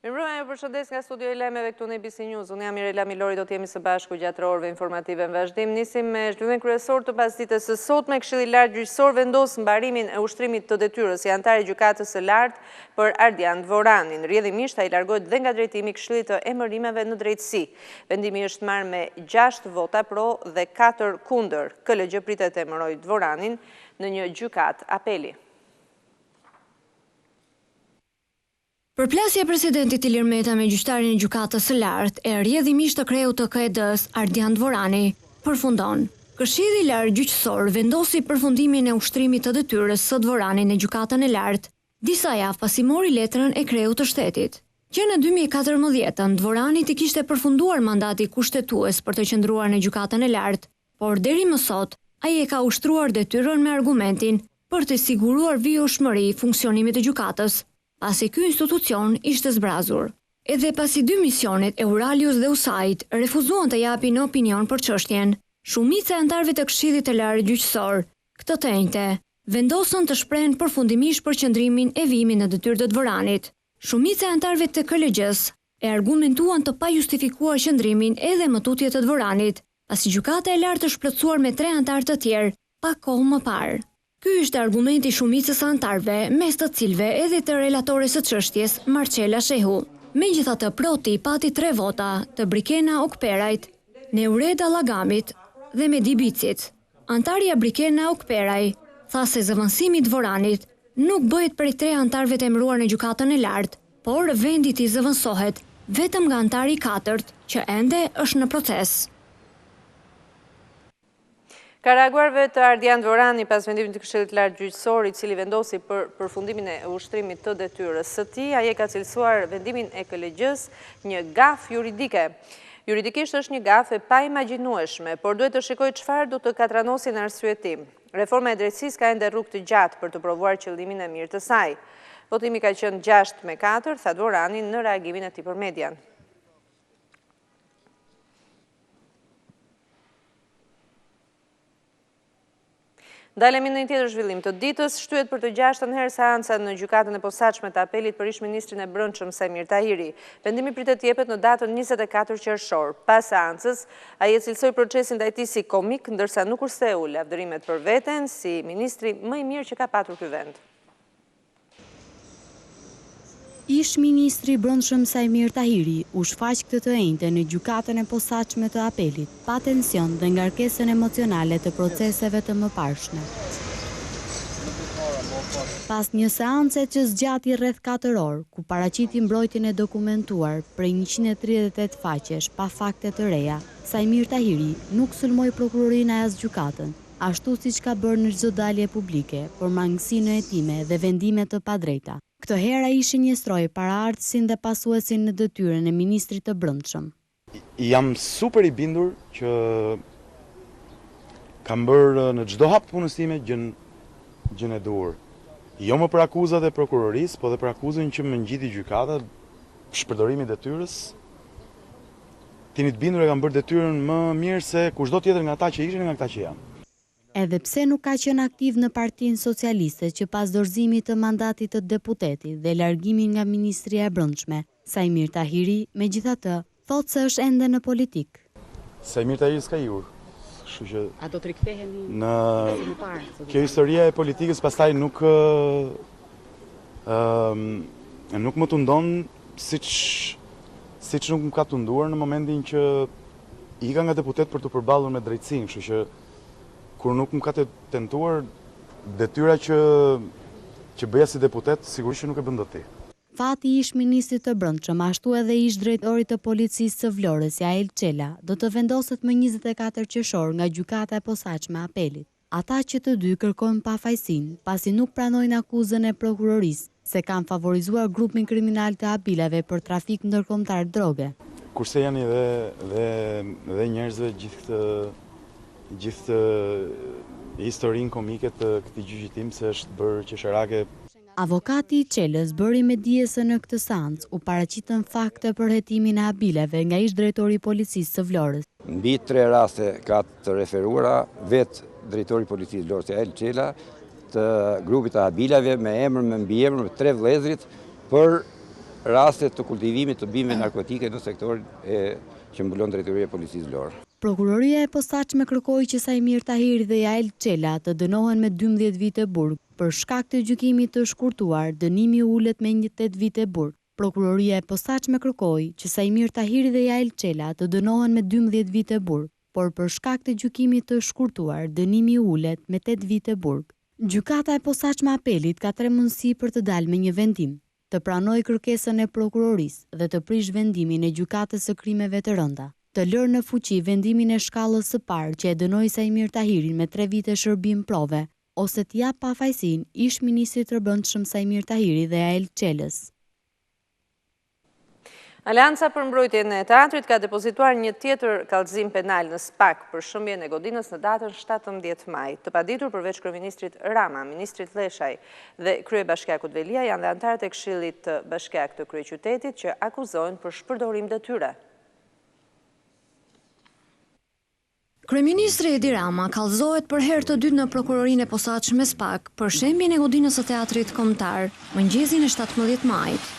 Mirëmbrëma, ju përshëndes nga studio e lajmeve këtu në abcnews. Unë jam Mirela Milori, do të jemi së bashku gjatë orëve informative në vazhdim. Nisim me zhvillimin kryesor të pasdites së sotme. Këshilli i lartë gjyqësor vendos mbarimin e ushtrimit të detyrës si antar i gjykatës së lartë për Ardian Dvoranin. Rrjedhimisht ai largohet dhe nga drejtimi i Këshillit të emërimeve në drejtësi. Vendimi është marrë me 6 vota pro dhe 4 kundër. KLG pritet të emërojë Dvoranin në një gjykatë apeli. Përplasja e presidentit Ilir Meta me gjyqtarin e gjykatës së lartë e rrjedhimisht të kreut të KED-s Ardian Dvorani përfundon. Këshilli i lartë gjyqësor vendosi përfundimin e ushtrimit të detyrës së Dvoranit në gjykatën e lartë, disa javë pasi mori letrën e kreut të shtetit. Që në 2014 Dvoranit i kishte përfunduar mandati kushtetues për të qëndruar në gjykatën e lartë, por deri më sot ai e ka ushtruar detyrën me argumentin për të siguruar vijshmëri funksionimit të gjykatës, pasi ky institucion ishte zbrazur. Edhe pasi dy misionet Euralius dhe USAID refuzuan të japin opinion për çështjen, shumica e antarëve të Këshillit të lartë gjyqësor, këtë të njëjtë, vendosën të shprehen përfundimisht për qëndrimin e vijimit në detyrë të Dvoranit. Shumica e antarëve të KLG-s e argumentuan të pajustifikuar qëndrimin edhe më tutje të Dvoranit, pasi gjykata e lartë është plotësuar me 3 antarë të tjerë pak kohë më parë. Ky është argumenti shumicës së antarëve, mes të cilëve edhe të relatores së çështjes, Marcela Shehu. Megjithatë, proti pati 3 vota të Brikena Okperajt, Neureda Lagamit dhe Medi Bicit. Antarja Brikena Okperaj tha se zëvendësimi i Dvoranit nuk bëhet prej 3 antarëve të emëruar në gjykatën e lartë, por vendi i zëvendësohet vetëm nga antari i 4 që ende është në proces. Ka reaguar vetë Ardian Dvorani pas vendimit të Këshillit të lartë gjyqësor, i cili vendosi për përfundimin e ushtrimit të detyrës së tij. Ai e ka cilësuar vendimin e KLG-s një gafë juridike. Juridikisht është një gafë e paimagjinueshme, por duhet të shikojë çfarë do të katranosi në arsyetim. Reforma e drejtësisë ka ende rrugë të gjatë për të provuar qëllimin e mirë të saj. Votimi ka qenë 6-4, tha Dvorani në reagimin e tij për median. Dalemi në një tjetër zhvillim të ditës, shtyhet për të 6-ën herë seanca në gjykatën e posaçme të apelit për ish-ministrin e Brendshëm Sajmir Tahiri. Vendimi pritet të jepet në datën 24 Qershor. Pas seancës, ai e cilësoi procesin ndaj tij si komik, ndërsa nuk kurtheu lavdërimet për veten si ministri më i mirë që ka patur ky vend. Ish-ministri i Brendshëm Sajmir Tahiri u shfaq këtë të njëjtën në gjykatën e posaçme të apelit, pa tension dhe ngarkesën emocionale të proceseve të mëparshme. Pas një seance që zgjati rreth 4 orë, ku paraqiti mbrojtjen e dokumentuar prej 138 faqesh pa fakte të reja, Sajmir Tahiri nuk sulmoi prokurorinë as gjykatën, ashtu siç ka bërë në çdo dalje publike, por mangësinë e time dhe vendime të padrejta. Këtë herë ai shënjestroi paraardhësin dhe pasuesin në detyrën e ministrit të Brendshëm. Jam super i bindur që kam bërë në çdo hap punës time gjën e duhur. Jo më për akuzat e prokurorisë, po dhe për akuzën që më ngjiti gjykata, shpërdorimi i detyrës. Tini të bindur e kam bërë detyrën më mirë se kushdo tjetër nga ata që ishin nga ata që janë. Edhe pse nuk ka qenë aktiv në Partinë Socialiste që pas dorëzimit të mandatit të deputetit dhe largimit nga Ministria e Brendshme, Sajmir Tahiri, megjithatë, thotë se është ende në politik. Sajmir Tahiri s'ka ikur. Kështu që a do të riktheheni në kjo historia e politikës pastaj nuk më tundon siç nuk më ka tunduar në momentin që ika nga deputet për të përballur me drejtësinë, kështu që kur nuk më ka të tentuar detyra që bëja si deputet, sigurisht që nuk e bën dot ti. Fati ish ministrit të Brendshëm, ashtu edhe ish drejtori të policisë së Vlorës, Jael Çela, do të vendoset më 24 Qershor nga gjykata e posaçme e apelit. Ata që të dy kërkojnë pafajësinë, pasi nuk pranojnë akuzën e prokurorisë se kanë favorizuar grupin kriminal të abilave për trafik ndërkombëtar droge. Kurse janë dhe njerëzve gjithë historinë komike të këtij gjyqitimi se është bërë qesharake. Avokati i Çelës bëri me dije në këtë seancë u paraqitën fakte për hetimin e abileve nga ish drejtori i policisë së Vlorës. Mbi 3 raste ka të referuara vetë drejtori i policisë Vlorës Jael Çela të grupit të abilave me emër me mbiemër me 3 vëllezrit për raste të kultivimit të bimëve narkotike në sektorin që mbulon drejtoria e policisë Vlorë. Prokuroria e posaçme kërkoi që Sajmir Tahiri dhe Jael Çela të dënohen me 12 vite burg për shkak të gjykimit të shkurtuar, dënimi ulet me 8 vite burg. Prokuroria e posaçme kërkoi që Sajmir Tahiri dhe Jael Çela të dënohen me 12 vite burg, por për shkak të gjykimit të shkurtuar, dënimi ulet me 8 vite burg. Gjykata e posaçme apelit ka 3 mundësi për të dalë me një vendim: të pranoj kërkesën e prokurorisë dhe të prish vendimin e gjykatës së krimeve të rënda, të lërë në fuqi vendimin e shkallës së parë që e dënoi Sajmir Tahirin me 3 vite shërbim prove, ose të jap pafajësinë ish ministrit të brendshëm Sajmir Tahiri dhe Jael Çelës. Alianca për mbrojtjen e teatrit ka depozituar një tjetër kallëzim penal në SPAK për shëmbjen e godinës në datën 17 maj. Të paditur përveç kryeministrit Rama, ministrit Leshaj dhe kryebashkiakut Velia janë dhe anëtarët e Këshillit të Bashkiak të Kryeqytetit që akuzohen për shpërdorim detyre. Kryeministri Edi Rama kallëzohet për herë të dytë në prokurorinë e posaçme SPAK për shembjen e godinës së teatrit kombëtar mëngjesin e 17 majit.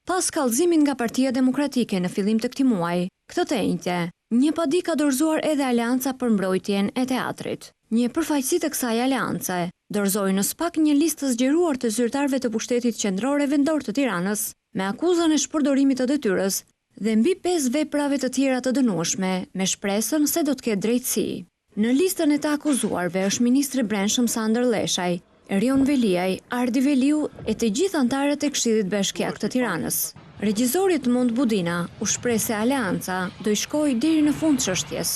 Pas kallëzimin nga Partia Demokratike në fillim të këtij muaji, këtë të njëjtë, një padi ka dorëzuar edhe Alianca për mbrojtjen e teatrit. Një përfaqësi të kësaj aliance dorëzoi në SPAK një listë të zgjeruar të zyrtarëve të pushtetit qendror e vendor të Tiranës me akuzën e shpërdorimit të detyrës dhe mbi 5 veprave të tjera të dënueshme, me shpresën se do të ketë drejtësi. Në listën e të akuzuarve është ministri i Brendshëm Sandër Leshaj, Erion Veliaj, Ardi Veliu e të gjithë anëtarët e Këshillit Bashkiak të Tiranës. Regjizorit Mund Budina u shpreh se Alianca do i shkojë deri në fund çështjes.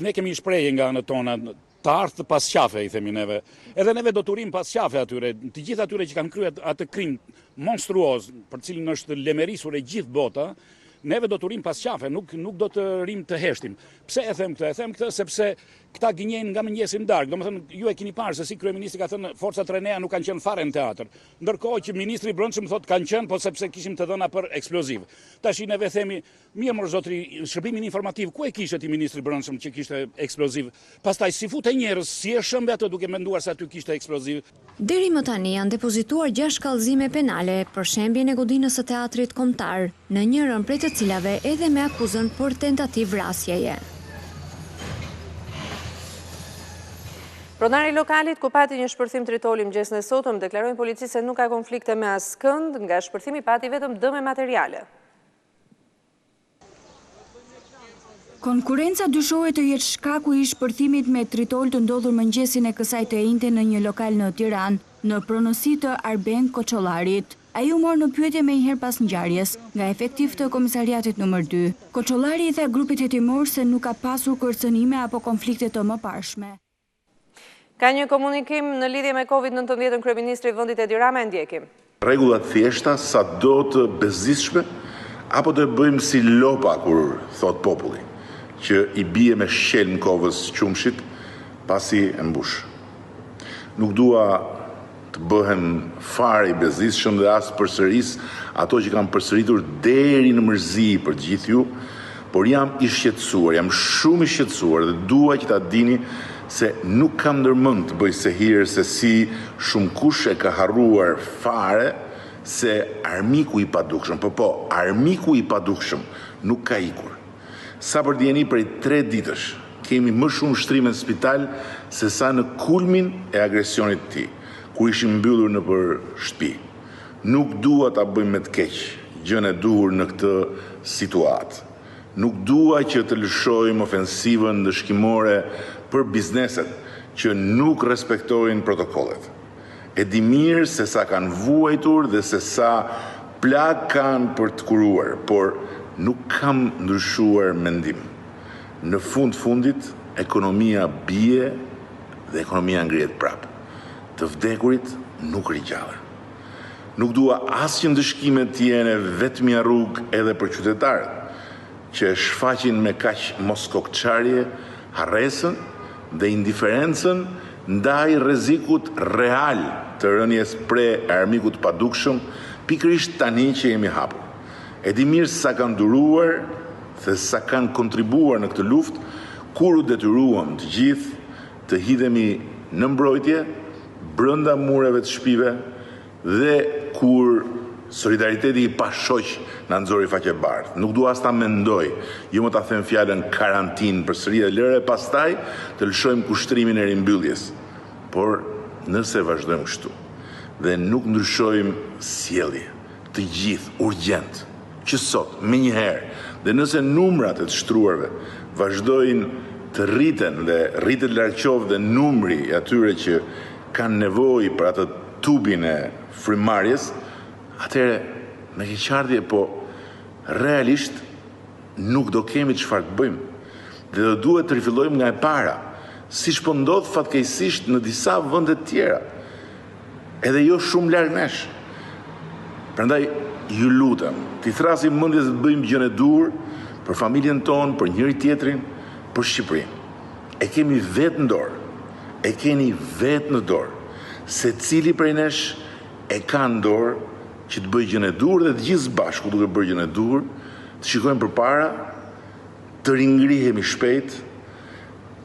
Ne kemi shprehje nga anët tona të ardhë pas qafe, i themi neve. Edhe neve do të urim pas qafe atyre, të gjithë atyre që kanë kryer atë krim monstruoz, për cilin është lemerisur e gjithë bota. Neve do të urim pas qafe, nuk do të rim të heshtim. Pse e them këtë? E them këtë sepse këta gënjejnë nga mëngjesi në darkë. Domethënë, ju e keni parë se si kryeministri ka thënë forcat Renea nuk kanë qenë fare në teatr. Ndërkohë që ministri i Brendshëm thotë kanë qenë, po sepse kishim të dhëna për eksploziv. Tash neve themi, mirë mor zotri, shërbimin informativ, ku e kishte ti ministri i Brendshëm që kishte eksploziv? Pastaj si futej njerëz, si e shëmbe atë duke menduar se aty kishte eksploziv. Deri më tani janë depozituar 6 kallëzime penale për shembjen e godinës së teatrit kombëtar, në njërin prej të cilave edhe me akuzën për tentativë vrasjeje. Pronari i lokalit ku pati një shpërthim tritoli mëngjesin e sotëm deklarojnë policisë se nuk ka konflikte me askënd, nga shpërthimi pati vetëm dëme materiale. Konkurenca dyshohet të jetë shkaku i shpërthimit me tritol të ndodhur mëngjesin e kësaj të njëjte në një lokal në Tiranë, në pronësi të Arben Koçollarit. Ai u mor në pyetje me njëherë pas ngjarjes nga efektiv të komisariatit numër 2. Koçollari i tha grupit hetimor se nuk ka pasur kërcënime apo konflikte të mëparshme. Ka një komunikim në lidhje me Covid-19 kryeministri i vendit Edi Rama, e ndjekim. Rregullat thjeshta sa do të bezdisshme apo do e bëjmë si lopa kur thot populli, që i bie me shqel në kovës qumshit pasi e mbush. Nuk dua të bëhen fare i bezdisshëm dhe as përsëris ato që kanë përsëritur deri në mërzi për gjithë ju, por jam i shqetësuar, jam shumë i shqetësuar dhe dua që ta dini se nuk kam ndërmend të bëj se hirë se si shumë kush e ka harruar fare se armiku i padukshëm, po, armiku i padukshëm nuk ka ikur. Sa për djeni prej 3 ditësh, kemi më shumë shtrime në spital se sa në kulmin e agresionit ti, kur ishim mbyllur në për shtëpi. Nuk dua ta bëjmë me të keq gjën e duhur në këtë situatë. Nuk dua që të lëshojmë ofensivën dëshkimore për bizneset që nuk respektojnë protokollet. E di mirë se sa kanë vuajtur dhe se sa plag kanë për të kuruar, por nuk kam ndryshuar mendim. Në fundit, ekonomia bie dhe ekonomia ngrihet prapë. Të vdekurit nuk rigjallen. Nuk dua asnjë ndëshkime të jene vetmja rrugë edhe për qytetarët, që shfaqin me kaq moskokçarje harresën dhe indiferencën ndaj rrezikut real të rënies pre armikut padukshëm, pikërisht tani që jemi hapur. E di mirë sa kanë duruar dhe sa kanë kontribuar në këtë luftë, kur u detyruam të gjithë të hidhemi në mbrojtje brenda mureve të shtëpive dhe kur solidariteti i pashoq na nxori faqe bardh. Nuk dua as ta mendoj, ju më ta them fjalën karantinë përsëri dhe lëre pastaj të lëshojmë kushtrimin e rimbylljes. Por nëse vazhdojmë kështu dhe nuk ndryshojmë sjellje të gjithë urgjent, që sot më njëherë, dhe nëse numrat e të shtruarve vazhdojnë të rriten dhe rritet lartqof dhe numri i atyre që kanë nevojë për atë tubin e frymarrjes, atëherë me keqardhje, po realisht nuk do kemi çfarë të bëjmë. Dhe do duhet të rifillojmë nga e para, siç po ndodh fatkeqësisht në disa vende të tjera, edhe jo shumë larg nesh. Prandaj ju lutem, t'i thrasim mendjes të bëjmë gjën e dur për familjen tonë, për njëri tjetrin, për Shqipërinë. E kemi vetë në dorë. E keni vetë në dorë. Secili prej nesh e ka në dorë që të bëjë gjën e dur dhe të gjithë bashku duke bërë gjën e dur, të shikojmë përpara, të ringrihemi shpejt,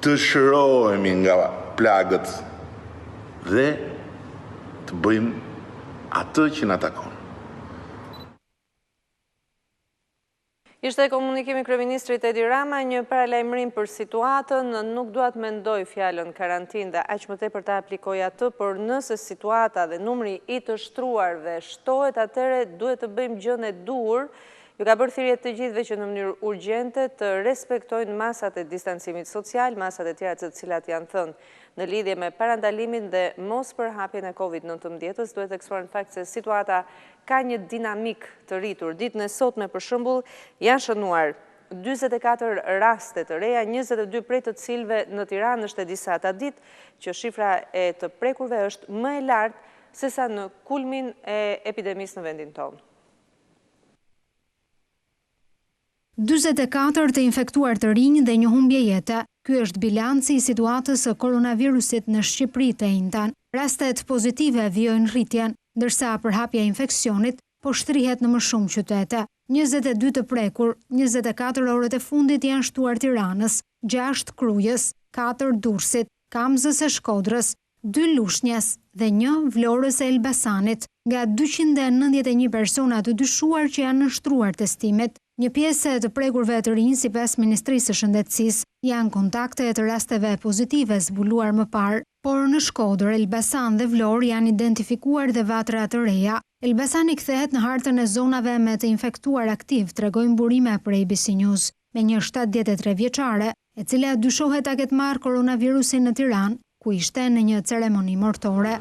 të shërohemi nga plagët dhe të bëjmë atë që na takon. Ishte komunikimi kryeministrit Edi Rama, një paralajmërim për situatën, nuk duat mendoj fjalën karantinë dhe aq më tepër të aplikoj atë, por nëse situata dhe numri i të shtruarve shtohet, atëre duhet të bëjmë gjën e dur. Ju ka bërë thirrje të gjithëve që në mënyrë urgjente të respektojnë masat e distancimit social, masat e tjera të cilat janë thënë në lidhje me parandalimin dhe mos përhapjen e COVID-19-s. Duhet eksploruar në fakt se situata ka një dinamik të rritur. Ditën e sotme, për shembull, janë shënuar 44 raste të reja, 22 prej të cilëve në Tiranë. Është e disata ditë që shifra e të prekurve është më e lartë sesa në kulmin e epidemisë në vendin tonë. 44 të infektuar të rinj dhe një humbje jete. Ky është bilanci i situatës së koronavirusit në Shqipëri të njëjtën. Rastet pozitive vijojnë rritjen, ndërsa përhapja e infeksionit po shtrihet në më shumë qytete. 22 të prekur, 24 orët e fundit janë shtuar Tiranës, 6 Krujës, 4 Durrësit, Kamzës e Shkodrës, 2 Lushnjës dhe 1 Vlorës e Elbasanit. Nga 291 persona të dyshuar që janë nështruar testimet, një pjesë të prekurve të rinj sipas Ministrisë së Shëndetësisë janë kontakte të rasteve pozitive zbuluar më parë, por në Shkodër, Elbasan dhe Vlorë janë identifikuar dhe vatra të reja. Elbasani kthehet në hartën e zonave me të infektuar aktiv, tregojnë burime për abcnews, me një 73 vjeçare, e cila dyshohet ta ketë marrë koronavirusin në Tiranë, ku ishte në një ceremoni mortore.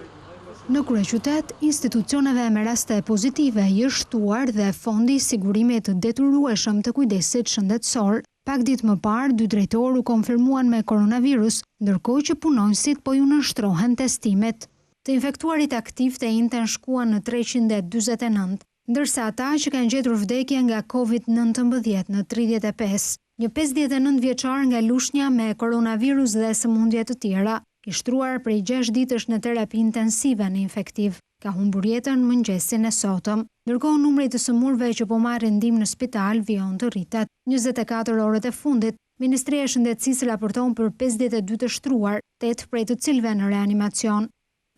Në kryeqytet, institucioneve me raste pozitive i është shtuar dhe Fondi i Sigurimit të Detyrueshëm të Kujdesit Shëndetësor. Pak ditë më parë, 2 drejtorë u konfirmuan me koronavirus, ndërkohë që punonësit po ju nënshtrohen testimet. Të infektuarit aktiv të njëjtën shkuan në 349, ndërsa ata që kanë gjetur vdekje nga COVID-19 në 35, një 59 vjeçar nga Lushnja me koronavirus dhe sëmundje të tjera, i shtruar prej 6 ditësh në terapi intensive në infektiv, ka humbur jetën mëngjesin e sotëm, ndërkohë numri të sëmurve që po marrin ndihmë në spital vijon të rritet. 24 orët e fundit, Ministria e Shëndetësisë raporton për 52 të shtruar, 8 prej të cilëve në reanimacion.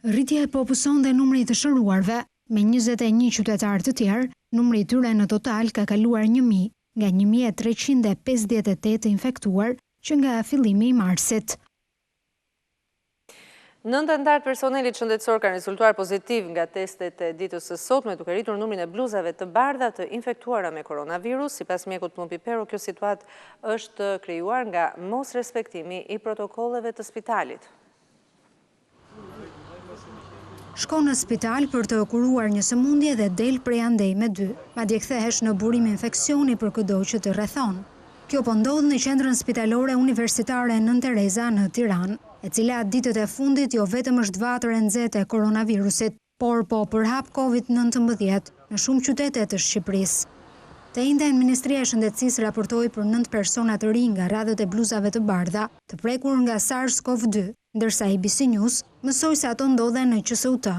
Rritja e po pëson dhe numri të shëruarve, me 21 qytetar të tjerë, numri i tyre në total ka kaluar 1000, nga 1358 infektuar që nga fillimi i marsit. 9 antarë personelit shëndetësor kanë rezultuar pozitiv nga testet e ditës së sotme, duke rritur numrin e bluzave të bardha të infektuara me koronavirus. Sipas mjekut Plumpipero, kjo situatë është krijuar nga mos respektimi i protokolleve të spitalit. Shko në spital për të kuruar një sëmundje dhe del prej andej me 2, madje kthehesh në burim infeksioni për kudo që të rrethon. Kjo po ndodh në qendrën spitalore universitare Nën Tereza në Tiranë, e cila ditët e fundit jo vetëm është vatër e nxehtë e koronavirusit, por po përhap COVID-19 në shumë qytete të Shqipërisë. Të njëjtën, Ministria e Shëndetësisë raportoi për 9 persona të rinj nga radhët e bluzave të bardha, të prekur nga SARS-CoV-2, ndërsa abcnews mësoi se ato ndodhen në QSUT.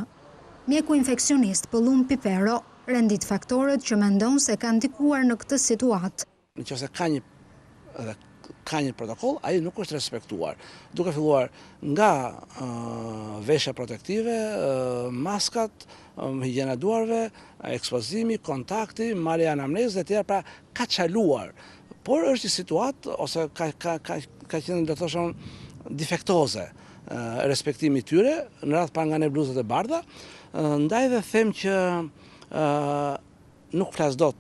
Mjeku infeksionist Plumpipero rendit faktorët që mendon se kanë ndikuar në këtë situatë. Nëse ka një ka një protokoll, ai nuk është respektuar. Duke filluar nga veshja protektive, maskat, higjiena e duarve, ekspozimi, kontakti, marrja anamnezë dhe tjera, pra ka çaluar. Por është një situatë ose ka qenë, do të thoshëm, difektoze respektimi tyre, në radhë pa nga ne bluzat e bardha, ndaj dhe them që nuk flas dot.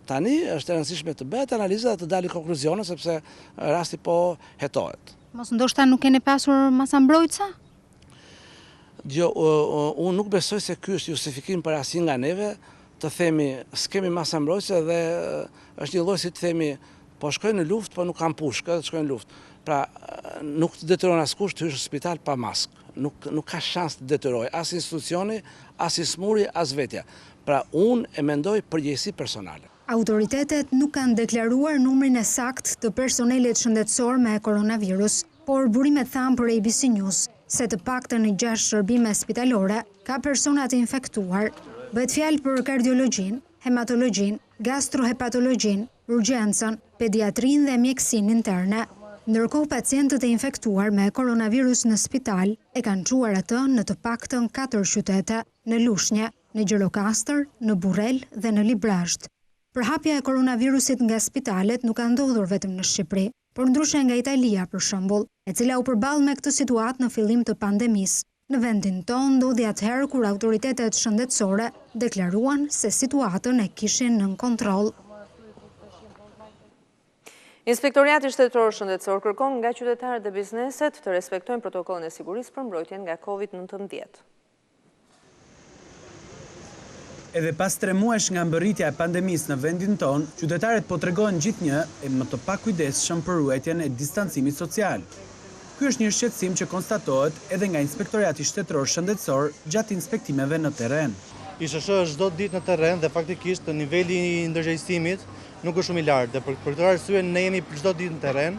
Tani është e rëndësishme të bëhet analiza dhe të dalë konkluzione, sepse rasti po hetohet. Mos ndoshta nuk keni pasur masa mbrojtësa? Jo, unë nuk besoj se ky është justifikim për asnjë nga neve, të themi s'kemi masa mbrojtëse dhe është një lloj si të themi po shkojnë në luftë, po nuk kanë pushkë, shkojnë në luftë. Pra nuk të detyron askush të hysh në spital pa maskë. Nuk ka shans të detyroj as institucioni, as i smuri, as vetja. Pra unë e mendoj përgjegjësi personale. Autoritetet nuk kanë deklaruar numrin e saktë të personelit shëndetësor me koronavirus, por burimet thanë për abcnews se të paktën në 6 shërbime spitalore ka personat infektuar. Bëhet fjalë për kardiologjin, hematologjin, gastrohepatologjin, urgjencën, pediatrin dhe mjekësinë interne. Ndërkohë pacientët e infektuar me koronavirus në spital e kanë çuar atë në të paktën 4 qytete, në Lushnjë, në Gjirokastër, në Burrel dhe në Librazhd. Përhapja e koronavirusit nga spitalet nuk ka ndodhur vetëm në Shqipëri, por ndryshe nga Italia për shembull, e cila u përball me këtë situatë në fillim të pandemisë. Në vendin tonë ndodhi atëherë kur autoritetet shëndetësore deklaruan se situatën e kishin nën kontroll. Inspektoriati Shtetëror Shëndetësor kërkon nga qytetarët dhe bizneset të respektojnë protokollin e sigurisë për mbrojtjen nga COVID-19. Edhe pas 3 muajsh nga mbërritja e pandemisë në vendin tonë, qytetarët po tregojnë gjithnjë e më të pakujdesshëm për ruajtjen e distancimit social. Ky është një shqetësim që konstatohet edhe nga Inspektoriati Shtetëror Shëndetësor gjatë inspektimeve në terren. ISHSH është çdo ditë në terren dhe faktikisht niveli i ndërgjegjësimit nuk është shumë i lartë dhe për këtë arsye ne jemi çdo ditë në terren,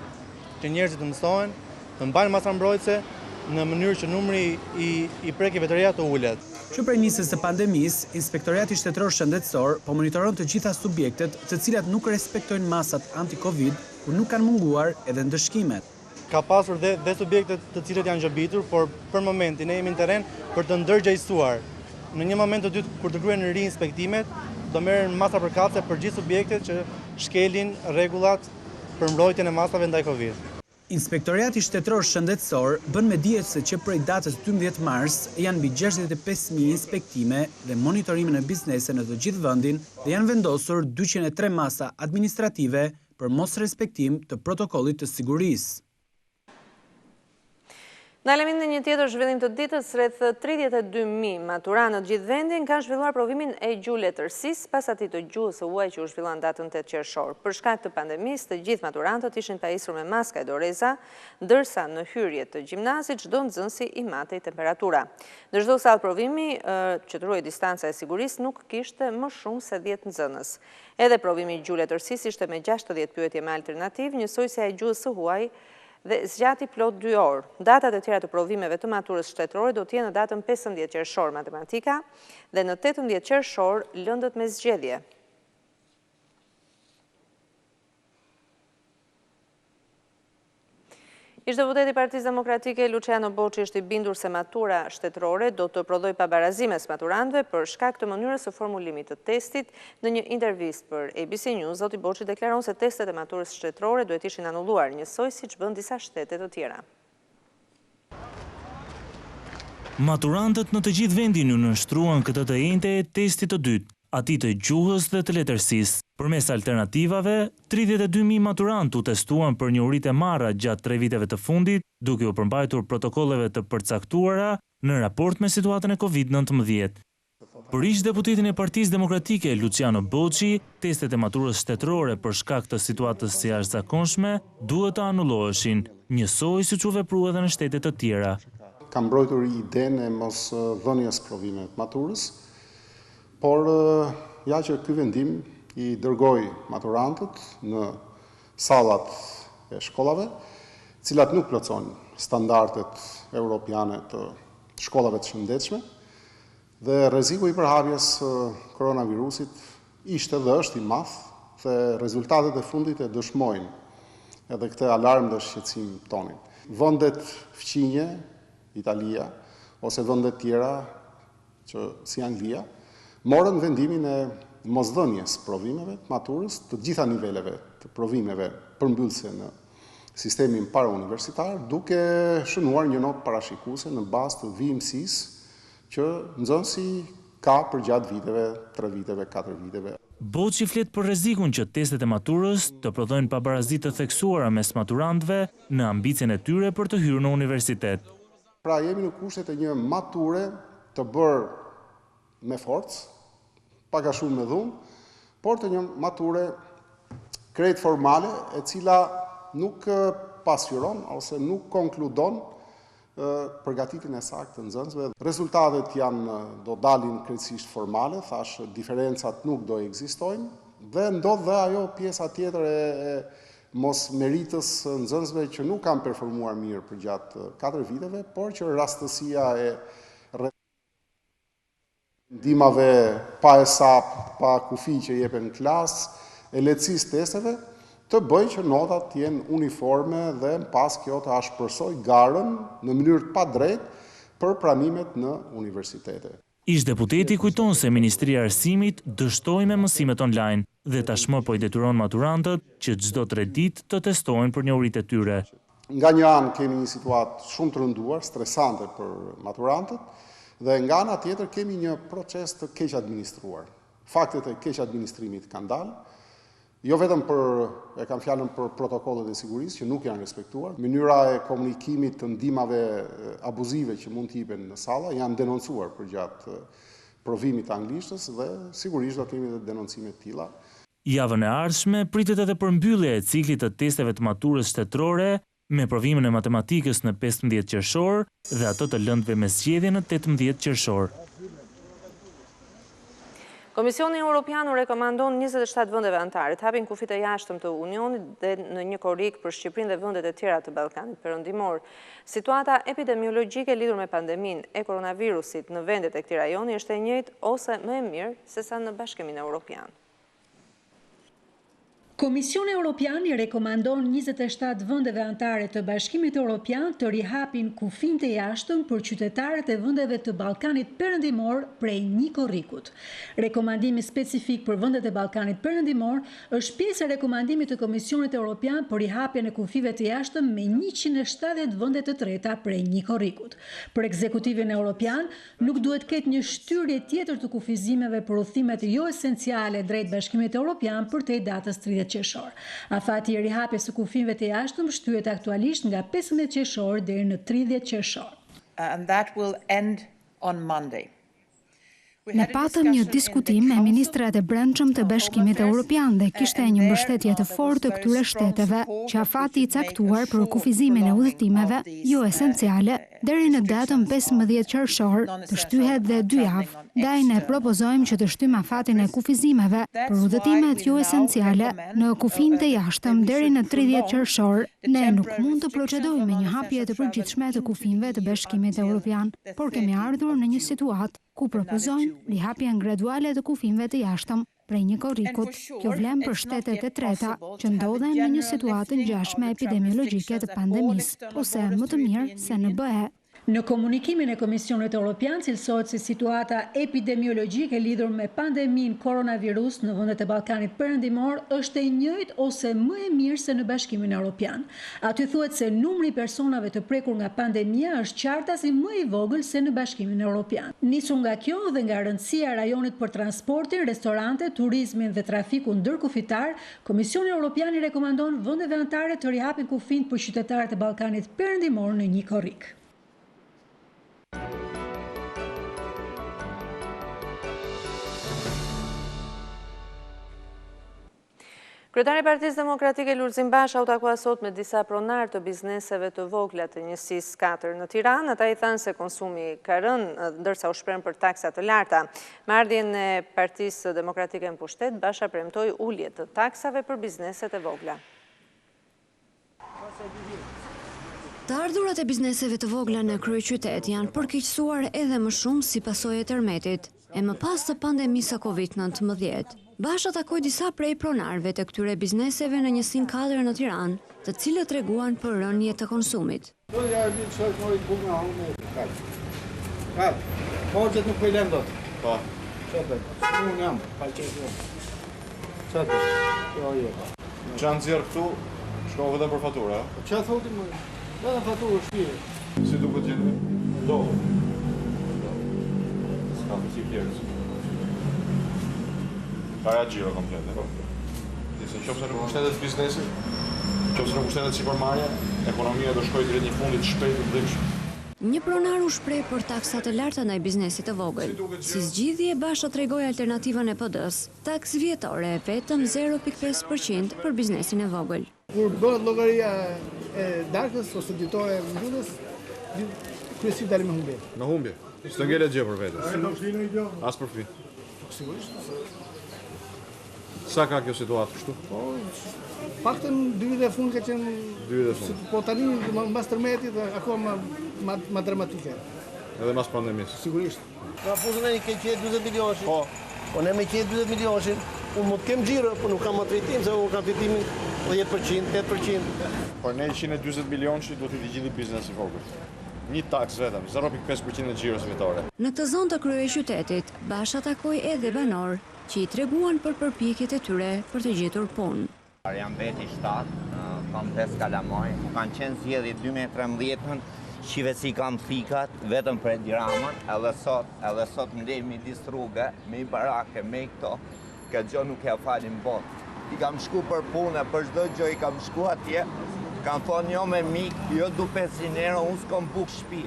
që njerëzit të mësohen, të mbajnë masa mbrojtëse në mënyrë që numri i prekjeve të reja të ulet. Që prej nisjes së pandemisë, Inspektoriati Shtetëror Shëndetësor po monitoron të gjitha subjektet të cilat nuk respektojnë masat anti-Covid, kur nuk kanë munguar edhe ndëshkimet. Ka pasur dhe subjektet të cilët janë gjobitur, por për momentin ne jemi në terren për të ndërgjegjësuar. Në një moment të dytë kur të kryen ri-inspektimet, do merren masa përkatëse për gjithë subjektet që shkelin rregullat për mbrojtjen e masave ndaj Covid. Inspektoriati Shtetëror Shëndetësor bën me dije se që prej datës 12 mars janë mbi 65.000 inspektime dhe monitorime në biznese në të gjithë vendin dhe janë vendosur 203 masa administrative për mos respektim të protokollit të sigurisë. Në elemin në një tjetër zhvillim të ditës, rreth 32.000 maturanët gjithë vendin kanë zhvilluar provimin e gjuhëletërsisë pas atij të gjuhës së huaj që u zhvilluan datën 8 qershor. Për shkak të pandemisë, të gjithë maturantët ishin pajisur me maska e doreza, ndërsa në hyrje të gjimnazit çdo nxënësi i matej temperatura. Në çdo sallë provimi që të ruajë distanca e sigurisë nuk kishte më shumë se 10 nxënës. Edhe provimi i gjuhëletërsisë ishte me 60 pyetje me alternativë, njësoj si ai gjuhës së huaj dhe zgjati plot 2 orë. Datat e tjera të provimeve të maturës shtetërore do t'jenë në datën 15 qershor matematika dhe në 18 qershor lëndët me zgjedhje. Ish-deputeti i Partisë Demokratike Luciano Boçi është i bindur se matura shtetërore do të prodhojë pabarazime mes maturantëve për shkak të mënyrës së formulimit të testit. Në një intervistë për abcnews, zoti Boçi deklaron se testet e maturës shtetërore duhet ishin anulluar, njësoj siç bën disa shtete të tjera. Maturantët në të gjithë vendin u nënshtruan këtë të njëjtë e testit të dytë, atij të gjuhës dhe të letërsisë. Përmes alternativave, 32.000 maturantë u testuan për një uritë e marra gjatë 3 viteve të fundit, duke u përmbajtur protokolleve të përcaktuara në raport me situatën e COVID-19. Për ish-deputetin e Partisë Demokratike Luciano Boçi, testet e maturës shtetërore për shkak të situatës së jashtëzakonshme duhet të anulloheshin, njësoj siç u veprua edhe në shtete të tjera. Ka mbrojtur idenë e mos dhënies provimeve të maturës, por ja që ky vendim i dërgoi maturantët në sallat e shkollave, cilat nuk plotësojnë standardet europiane të shkollave të shëndetshme, dhe rreziku i përhapjes koronavirusit ishte dhe është i madh dhe rezultatet e fundit e dëshmojnë edhe këtë alarm dhe shqetësim tonin. Vendet fqinje, Italia, ose vendet tjera, që si Anglia, morën vendimin e mosdhënies provimeve të maturës të gjitha niveleve të provimeve përmbyllëse në sistemin parauniversitar, duke shënuar një notë parashikuese në bazë të vijimësisë që nxënësi ka për gjatë viteve, 3 viteve, 4 viteve. Boçi flet për rrezikun që testet e maturës të prodhojnë pabarazi të theksuara mes maturantëve në ambicien e tyre për të hyrë në universitet. Pra jemi në kushtet e një mature të bërë me forcë, pak a shumë me dhunë, por të një mature krejt formale e cila nuk pasqyron ose nuk konkludon përgatitjen e saktë të nxënësve. Rezultatet do dalin krejtësisht formale, thash diferencat nuk do ekzistojnë dhe ndodh dhe ajo pjesa tjetër e mos meritës nxënësve që nuk kanë performuar mirë për gjatë 4 viteve, por që rastësia e ndimave pa esap, pa kufi që jepen në klasë, e lehtësisë testeve, të bëjë që notat jenë uniforme dhe në pas kjo të ashpërsoj garën në mënyrë të padrejtë për pranimet në universitete. Ish-deputeti kujton se Ministria e Arsimit dështoi me mësimet online dhe tashmë po i detyron maturantët që çdo 3 ditë të testohen për njohuritë e tyre. Nga një anë kemi një situatë shumë të rënduar, stresante për maturantët, dhe nga ana tjetër kemi një proces të keq administruar. Faktet e keq administrimit kanë dalë, jo vetëm e kam fjalën për protokollet e sigurisë që nuk janë respektuar, mënyra e komunikimit të ndihmave abuzive që mund të jipen në salla janë denoncuar për gjatë provimit të anglishtës dhe sigurisht do kemi edhe denoncime të tilla. Javën e ardhshme pritet edhe përmbyllja e ciklit të testeve të maturës shtetërore me provimin e matematikës në 15 qershor dhe ato të lëndëve me zgjedhje në 18 qershor. Komisioni Europian u rekomandon 27 vendeve anëtare të hapin kufit e jashtëm të Unionit dhe në një korrik për Shqipërinë dhe vendet e tjera të Ballkanit Perëndimor. Situata epidemiologjike lidhur me pandeminë e koronavirusit në vendet e këtij rajoni është e njëjtë ose më e mirë sesa në Bashkimin Evropian. Komisioni Europian i rekomandon 27 vendeve anëtare të Bashkimit Evropian të rihapin kufijtë e jashtëm për qytetarët e vendeve të Ballkanit Perëndimor prej një korrikut. Rekomandimi specifik për vendet e Ballkanit Perëndimor është pjesë e rekomandimit të Komisionit Evropian për rihapjen e kufive të jashtëm me 170 vende të treta prej një korrikut. Për ekzekutivin Evropian nuk duhet ketë një shtyrje tjetër të kufizimeve për udhëtimet jo esenciale drejt Bashkimit Evropian përtej datës 30 qershor. Afati i rihapjes së kufive të jashtëm shtyhet aktualisht nga 15 qershor deri në 30 qershor. And that will end on Monday. Ne patëm një diskutim me ministrat e brendshëm të Bashkimit Evropian dhe kishte një mbështetje të fortë të këtyre shteteve që afati i caktuar për kufizimin e udhëtimeve jo esenciale deri në datën 15 qershor të shtyhet dhe 2 javë. Ndaj ne propozojmë që të shtym afatin e kufizimeve për udhëtimet jo esenciale në kufijnë të jashtëm deri në 30 qershor. Ne nuk mund të procedojmë me një hapje të përgjithshme të kufijve të Bashkimit Evropian, por kemi ardhur në një situatë ku propozojmë rihapjen graduale të kufijve të jashtëm prej një korrikut. Kjo vlen për shtetet e treta që ndodhen në një situatë ngjashme epidemiologjike të pandemisë, ose më të mirë se në BE. Në komunikimin e Komisionit Evropian cilësohet se situata epidemiologjike lidhur me pandeminë koronavirus në vendet e Ballkanit Perëndimor është e njëjtë ose më e mirë se në Bashkimin Evropian. Aty thuhet se numri i personave të prekur nga pandemia është qartasi më i vogël se në Bashkimin Evropian. Nisur nga kjo dhe nga rëndësia e rajonit për transportin, restorante, turizmin dhe trafikun ndërkufitar, Komisioni Evropian i rekomandon vendeve anëtare të rihapin kufijtë për qytetarët e Ballkanit Perëndimor në një korrik. Kryetari i Partisë Demokratike Lulzim Basha u takua sot me disa pronar të bizneseve të vogla të njësisë 4 në Tiranë. Ata i thanë se konsumi ka rënë, ndërsa u shprehën për taksa të larta. Me ardhjen e Partisë Demokratike në pushtet, Basha premtoi ulje të taksave për bizneset e vogla. Të ardhurat e bizneseve të vogla në kryeqytet janë përkeqësuar edhe më shumë si pasojë e tërmetit. E më pas të pandemisë së Covid-19, Basha takoi disa prej pronarëve të këtyre bizneseve në një sin katër në Tiranë, të cilët treguan për rënje të konsumit. Borxhet nuk po i lëm dot. Po. Çfarë? Unë jam, falqej. Çfarë? Jo. Çan nxjerr këtu, shkon vetëm për fatura, a? Çfarë thotë më? Vetëm faturë shtire. Si duket gjendja? Do. Ska të si pjerës. Para gjiro komplet, e? Se qofse nuk pushtetet biznesi, qofse nuk pushtetet sipërmarrja, ekonomia do shkojë drejt një fundit shpejt të dhimshëm. Një pronar u shpreh për taksa të larta ndaj biznesit të vogël. Si zgjidhje, Basha tregoi alternativën e PD-s, taks vjetore vetëm 0.5% për biznesin e vogël. Kur bëhet llogaria e darkës ose ditore e mbylljes, kryesisht dalim me humbje. Me humbje. S'të ngelet gjë për vete. As për fi. Sigurisht. Sa ka kjo situatë kështu? Po, paktën 2 vite e fundit ka qenë 2 vite e fundit. Po tani mbas tërmetit akoma ma dramatike. Edhe mas pandemisë. Sigurisht. Pra po ne ke qenë 40 milionë. Po ne me qenë 40 milionë, unë mund të kem xhiro, po nuk kam atritim, se unë kam fitimin 10%, 8%. Por ne 140 milionë do t'i gjithë biznes i vogël. Një taks vetëm, 0.5% e xhiros vjetore. Në këtë zonë të kryeqytetit, Basha takoi edhe banor që i treguan për përpjekjet e tyre për të gjetur punë. Jam veti 7, kam 5 kalamaj, kanë qenë zgjedhje 2013-ën, shive si kam thikat, vetëm për diramën, edhe sot më lejmë midis rrugë, me i barake, me i këto, këtë gjë nuk ja falin botë. I kam shku për punë, për çdo gjë i kam shku atje, kam thonë jo me mik, jo du 500 euro, unë s'kom buk shtëpi.